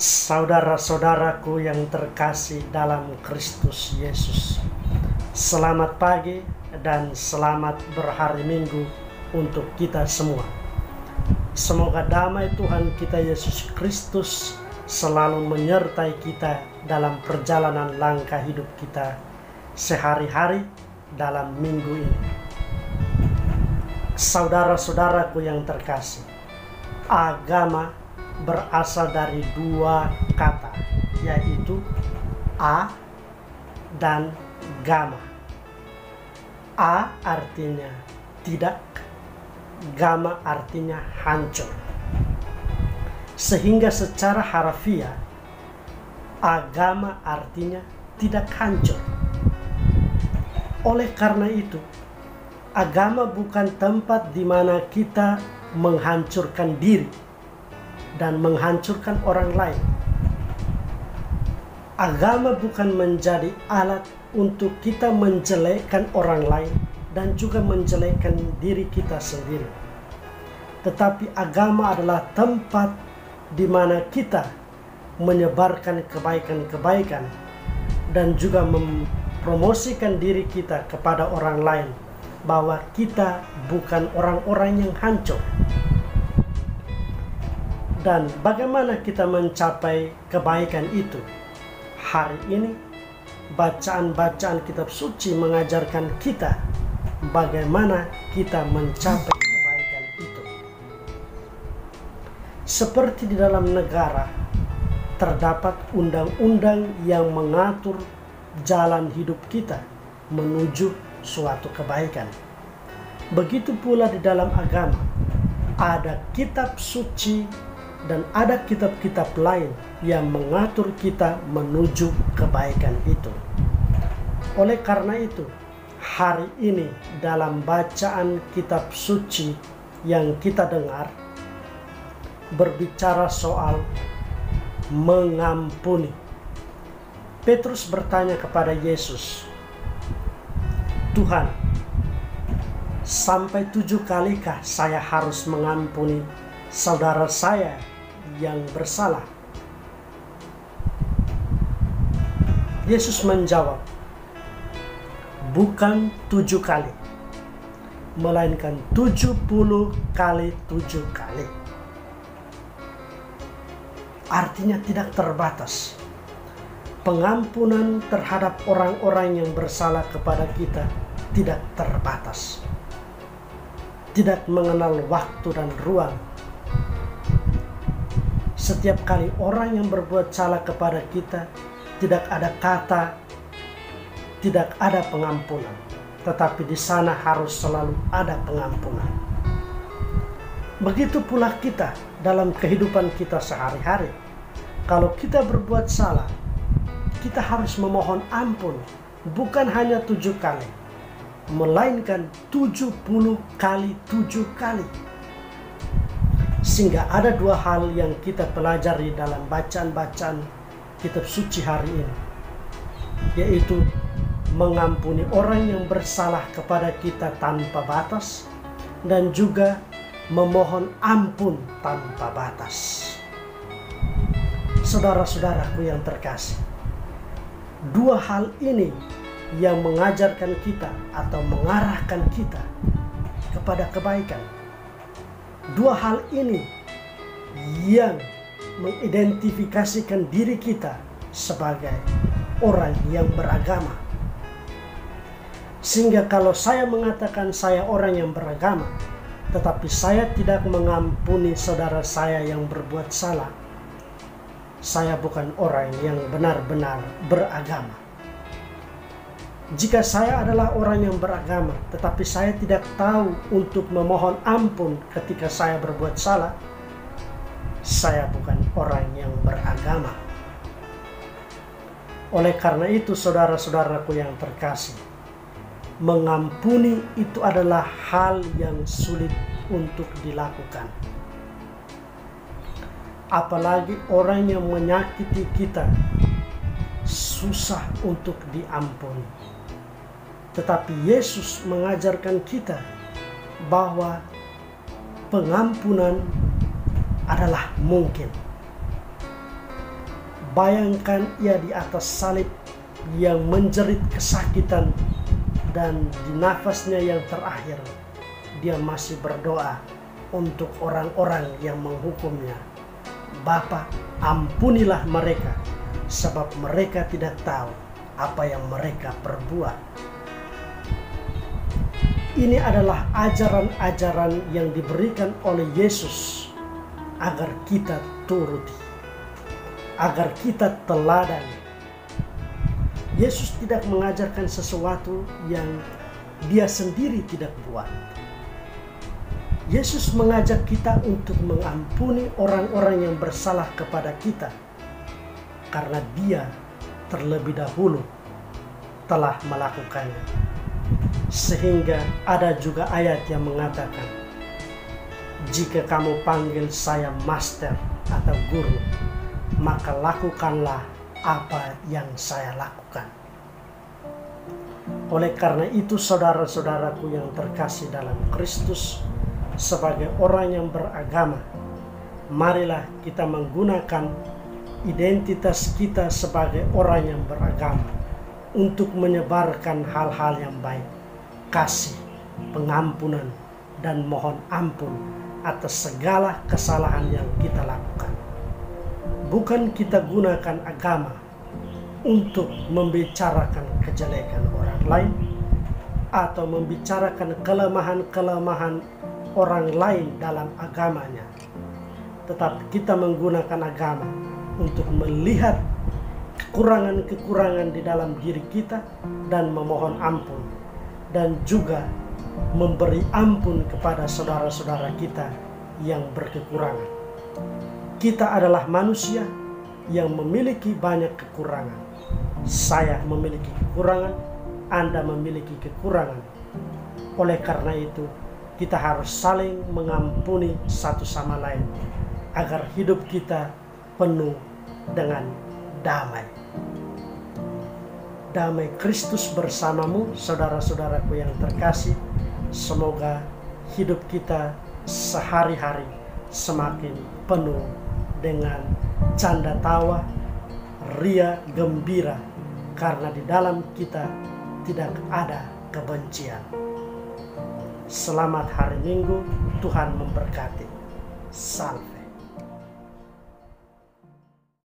Saudara-saudaraku yang terkasih dalam Kristus Yesus, selamat pagi dan selamat berhari Minggu untuk kita semua. Semoga damai Tuhan kita Yesus Kristus selalu menyertai kita dalam perjalanan langkah hidup kita sehari-hari dalam minggu ini. Saudara-saudaraku yang terkasih, agama berasal dari dua kata, yaitu a dan gama. A artinya tidak, gama artinya hancur. Sehingga secara harfiah agama artinya tidak hancur. Oleh karena itu, agama bukan tempat di mana kita menghancurkan diri dan menghancurkan orang lain. Agama bukan menjadi alat untuk kita menjelekkan orang lain dan juga menjelekkan diri kita sendiri. Tetapi agama adalah tempat di mana kita menyebarkan kebaikan-kebaikan dan juga mempromosikan diri kita kepada orang lain bahwa kita bukan orang-orang yang hancur. Dan bagaimana kita mencapai kebaikan itu? Hari ini bacaan-bacaan kitab suci mengajarkan kita bagaimana kita mencapai kebaikan itu. Seperti di dalam negara terdapat undang-undang yang mengatur jalan hidup kita menuju suatu kebaikan. Begitu pula di dalam agama ada kitab suci dan ada kitab-kitab lain yang mengatur kita menuju kebaikan itu. Oleh karena itu, hari ini dalam bacaan kitab suci yang kita dengar berbicara soal mengampuni. Petrus bertanya kepada Yesus, "Tuhan, sampai 7 kalikah saya harus mengampuni saudara saya yang bersalah?" Yesus menjawab, "Bukan 7 kali, melainkan 70 kali 7 kali." Artinya tidak terbatas. Pengampunan terhadap orang-orang yang bersalah kepada kita tidak terbatas. Tidak mengenal waktu dan ruang. Setiap kali orang yang berbuat salah kepada kita, tidak ada kata, tidak ada pengampunan. Tetapi di sana harus selalu ada pengampunan. Begitu pula kita dalam kehidupan kita sehari-hari. Kalau kita berbuat salah, kita harus memohon ampun. Bukan hanya 7 kali, melainkan 70 kali 7 kali. Sehingga ada dua hal yang kita pelajari dalam bacaan-bacaan kitab suci hari ini, yaitu mengampuni orang yang bersalah kepada kita tanpa batas dan juga memohon ampun tanpa batas. Saudara-saudaraku yang terkasih, dua hal ini yang mengajarkan kita atau mengarahkan kita kepada kebaikan. Dua hal ini yang mengidentifikasikan diri kita sebagai orang yang beragama. Sehingga kalau saya mengatakan saya orang yang beragama, tetapi saya tidak mengampuni saudara saya yang berbuat salah, saya bukan orang yang benar-benar beragama. Jika saya adalah orang yang beragama, tetapi saya tidak tahu untuk memohon ampun ketika saya berbuat salah, saya bukan orang yang beragama. Oleh karena itu, saudara-saudaraku yang terkasih, mengampuni itu adalah hal yang sulit untuk dilakukan. Apalagi orang yang menyakiti kita, susah untuk diampuni. Tetapi Yesus mengajarkan kita bahwa pengampunan adalah mungkin. Bayangkan ia di atas salib yang menjerit kesakitan, dan di nafasnya yang terakhir dia masih berdoa untuk orang-orang yang menghukumnya. Bapa, ampunilah mereka, sebab mereka tidak tahu apa yang mereka perbuat. Ini adalah ajaran-ajaran yang diberikan oleh Yesus agar kita turuti, agar kita teladani. Yesus tidak mengajarkan sesuatu yang dia sendiri tidak buat. Yesus mengajak kita untuk mengampuni orang-orang yang bersalah kepada kita, karena dia terlebih dahulu telah melakukannya. Sehingga ada juga ayat yang mengatakan, jika kamu panggil saya master atau guru, maka lakukanlah apa yang saya lakukan. Oleh karena itu, saudara-saudaraku yang terkasih dalam Kristus, sebagai orang yang beragama, marilah kita menggunakan identitas kita sebagai orang yang beragama untuk menyebarkan hal-hal yang baik, kasih, pengampunan, dan mohon ampun atas segala kesalahan yang kita lakukan. Bukan kita gunakan agama untuk membicarakan kejelekan orang lain atau membicarakan kelemahan-kelemahan orang lain dalam agamanya, tetapi kita menggunakan agama untuk melihat kekurangan-kekurangan di dalam diri kita dan memohon ampun, dan juga memberi ampun kepada saudara-saudara kita yang berkekurangan. Kita adalah manusia yang memiliki banyak kekurangan. Saya memiliki kekurangan, Anda memiliki kekurangan. Oleh karena itu, kita harus saling mengampuni satu sama lain agar hidup kita penuh dengan damai. Damai Kristus bersamamu, saudara-saudaraku yang terkasih. Semoga hidup kita sehari-hari semakin penuh dengan canda tawa, ria gembira, karena di dalam kita tidak ada kebencian. Selamat hari Minggu, Tuhan memberkati. Salam.